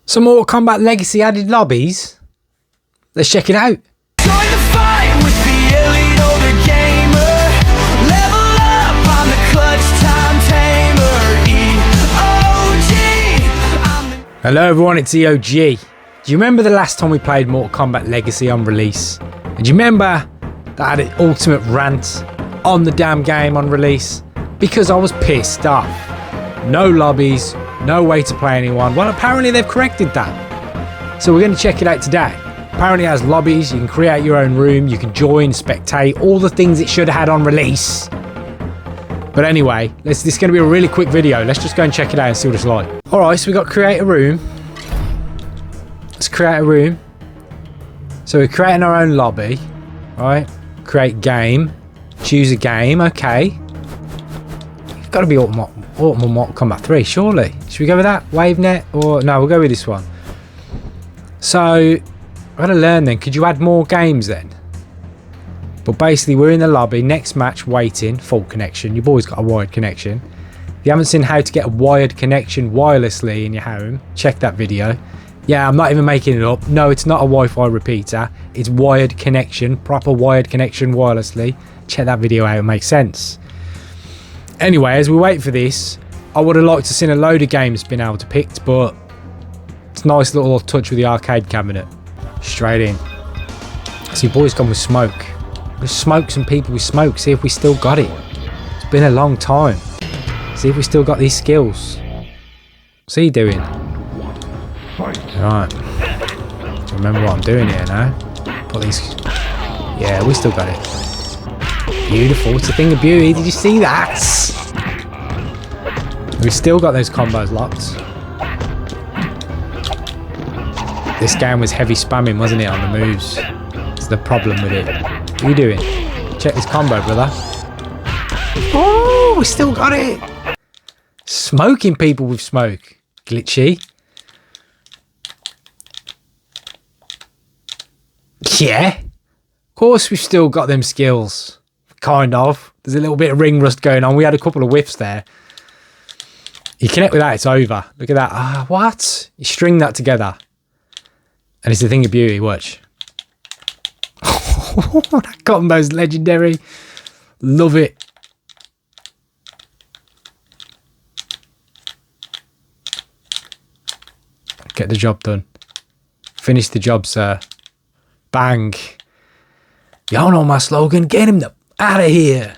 Some Mortal Kombat Legacy added lobbies. Let's check it out. Join the fight with the elite older gamer. Level up on the clutch time tamer. EOG. Hello everyone, it's EOG. Do you remember the last time we played Mortal Kombat Legacy on release? And do you remember that I had an ultimate rant on the damn game on release? Because I was pissed off. No lobbies, no way to play anyone. Well, apparently they've corrected that. So we're going to check it out today. Apparently it has lobbies, you can create your own room, you can join, spectate, all the things it should have had on release. But anyway, this is going to be a really quick video. Let's just go and check it out and see what it's like. Alright, so we got create a room. Let's create a room. So we're creating our own lobby. Right, create game. Choose a game, okay. It's got to be Mortal Kombat 3, surely. Should we go with that? WaveNet? Or no, we'll go with this one. So, I've got to learn then. Could you add more games then? But basically, we're in the lobby. Next match, waiting. Full connection. You've always got a wired connection. If you haven't seen how to get a wired connection wirelessly in your home, check that video. Yeah, I'm not even making it up. No, it's not a Wi-Fi repeater. It's wired connection. Proper wired connection wirelessly. Check that video out. It makes sense. Anyway, as we wait for this, I would have liked to seen a load of games been able to pick, but it's a nice little touch with the arcade cabinet. Straight in. See, boys gone with smoke. Let's smoke some people with smoke. See if we still got it. It's been a long time. See if we still got these skills. What's he doing? Right. Remember what I'm doing here now. Put these. Yeah, we still got it. Beautiful. It's a thing of beauty. Did you see that? We've still got those combos locked. This game was heavy spamming, wasn't it, on the moves? That's the problem with it. What are you doing? Check this combo, brother. Oh, we still got it. Smoking people with smoke. Glitchy. Yeah. Of course we've still got them skills. Kind of. There's a little bit of ring rust going on. We had a couple of whiffs there. You connect with that, it's over. Look at that. Ah, what? You string that together. And it's a thing of beauty, watch. That combo's legendary. Love it. Get the job done. Finish the job, sir. Bang. Y'all know my slogan. Get him out of here.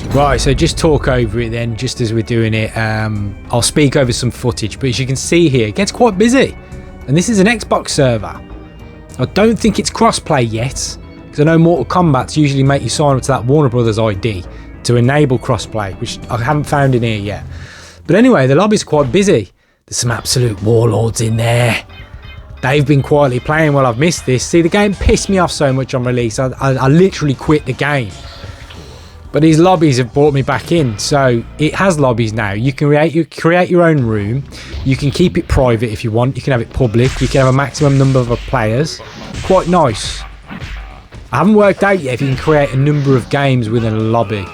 Right, so just talk over it then, just as we're doing it. I'll speak over some footage, but as you can see here, it gets quite busy. And this is an Xbox server. I don't think it's crossplay yet, because I know Mortal Kombat's usually make you sign up to that Warner Brothers ID to enable crossplay, which I haven't found in here yet. But anyway, the lobby's quite busy. There's some absolute warlords in there. They've been quietly playing while I've missed this. See, the game pissed me off so much on release, I literally quit the game. But these lobbies have brought me back in. So it has lobbies now. You can create your own room. You can keep it private if you want. You can have it public. You can have a maximum number of players. Quite nice. I haven't worked out yet if you can create a number of games within a lobby.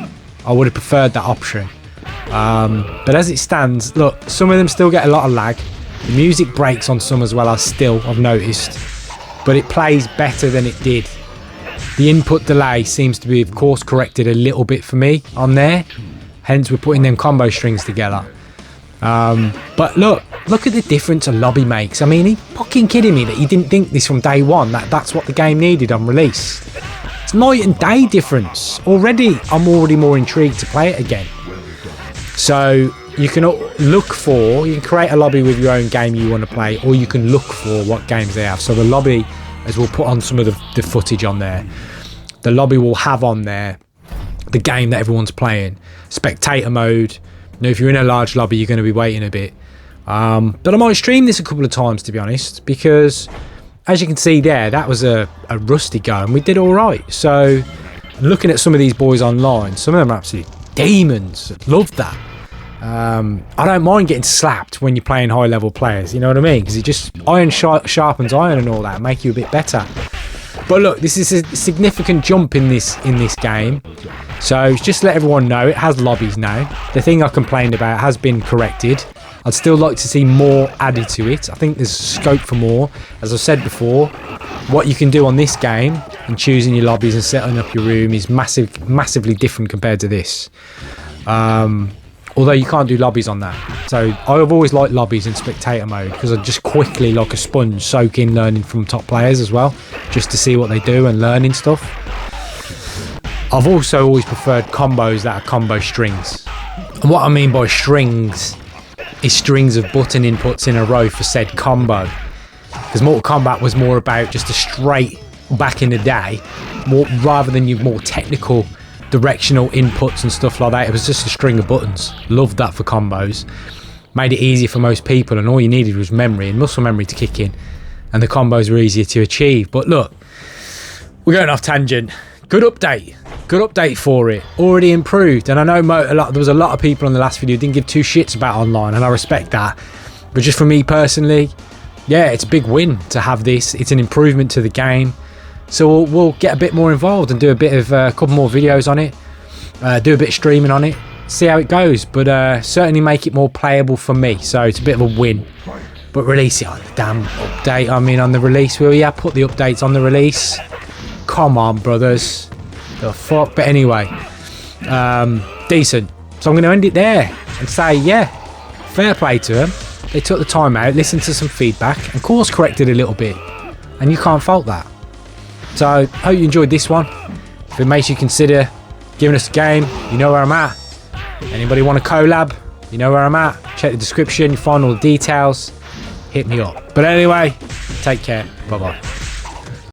I would have preferred that option. But as it stands, look, some of them still get a lot of lag. The music breaks on some as well, I've noticed. But it plays better than it did. The input delay seems to be, of course, corrected a little bit for me on there. Hence, we're putting them combo strings together. But look at the difference a lobby makes. I mean, he fucking kidding me that he didn't think this from day one. That's what the game needed on release. It's night and day difference. Already, I'm already more intrigued to play it again. So you can you can create a lobby with your own game you want to play, or you can look for what games they have. So the lobby, as we'll put on some of the footage on there, the lobby will have on there the game that everyone's playing. Spectator mode. Now, if you're in a large lobby, you're going to be waiting a bit. But I might stream this a couple of times, to be honest, because as you can see there, that was a rusty go, and we did all right. So looking at some of these boys online, some of them are absolutely demons. Love that. I don't mind getting slapped when you're playing high level players, you know what I mean? Because it just iron sharpens iron and all that, make you a bit better. But look, this is a significant jump in this game. So just to let everyone know, it has lobbies now. The thing I complained about has been corrected. I'd still like to see more added to it. I think there's scope for more. As I've said before, what you can do on this game and choosing your lobbies and setting up your room is massively different compared to this. Although you can't do lobbies on that. So I've always liked lobbies in spectator mode because I just quickly, like a sponge, soak in learning from top players as well, just to see what they do and learning stuff. I've also always preferred combos that are combo strings. And what I mean by strings is strings of button inputs in a row for said combo. Because Mortal Kombat was more about just a straight, back in the day, rather than your more technical directional inputs and stuff like that. It was just a string of buttons. Loved that for combos. Made it easier for most people, and all you needed was memory and muscle memory to kick in, and the combos were easier to achieve. But look, we're going off tangent. Good update for it. Already improved, and I know there was a lot of people on the last video who didn't give two shits about online, and I respect that. But just for me personally, yeah, it's a big win to have this. It's an improvement to the game. So we'll get a bit more involved and do a bit of a couple more videos on it, do a bit of streaming on it, see how it goes. But certainly make it more playable for me. So it's a bit of a win. But release it on the damn update. I mean, on the release, will ya? Put the updates on the release. Come on, brothers. The fuck. But anyway, decent. So I'm going to end it there and say, yeah, fair play to them. They took the time out, listened to some feedback, and course corrected a little bit. And you can't fault that. So, hope you enjoyed this one. If it makes you consider giving us a game, you know where I'm at. Anybody want a collab, you know where I'm at. Check the description, you find all the details. Hit me up. But anyway, take care. Bye-bye.